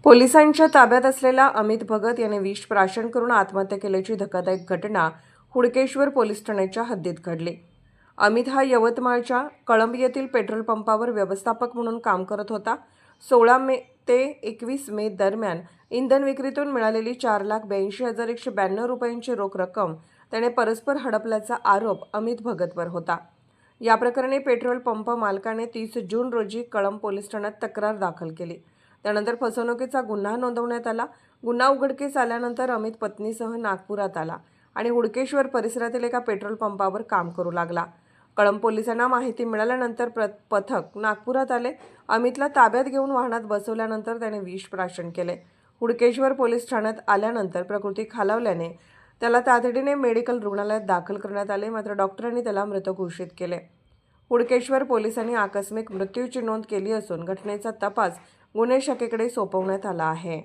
पोलिसांच्या ताब्यात असलेला अमित भगत याने विष प्राशन करून आत्महत्या केल्याची धक्कादायक घटना हुडकेश्वर पोलीस ठाण्याच्या हद्दीत घडली। अमित हा यवतमाळच्या कळंब येथील पेट्रोल पंपावर व्यवस्थापक म्हणून काम करत होता। 16 मे ते 21 मे दरम्यान इंधन विक्रीतून मिळालेली 4,82,192 रुपयांची रोख रक्कम त्याने परस्पर हडपल्याचा आरोप अमित भगतवर होता। या प्रकरणी पेट्रोल पंप मालकाने 30 जून रोजी कळंब पोलीस ठाण्यात तक्रार दाखल केली। त्यानंतर फसवणुकीचा गुन्हा नोंदवण्यात आला। गुन्हा उघडकीस आल्यानंतर अमित पत्नीसह नागपुरात आला आणि हुडकेश्वर परिसरातील एका पेट्रोल पंपावर काम करू लागला। कळंब पोलिसांना माहिती मिळाल्यानंतर पथक नागपुरात आले। अमितला ताब्यात घेऊन वाहनात बसवल्यानंतर त्याने विष प्राशन केले। हुडकेश्वर पोलीस ठाण्यात आल्यानंतर प्रकृती खालावल्याने त्याला तातडीने मेडिकल रुग्णालयात दाखल करण्यात आले, मात्र डॉक्टरांनी त्याला मृत घोषित केले। हुडकेश्वर पोलिसांनी आकस्मिक मृत्यूची नोंद केली असून घटनेचा तपास गुन्हे शाखेकडे सोपवण्यात आला आहे।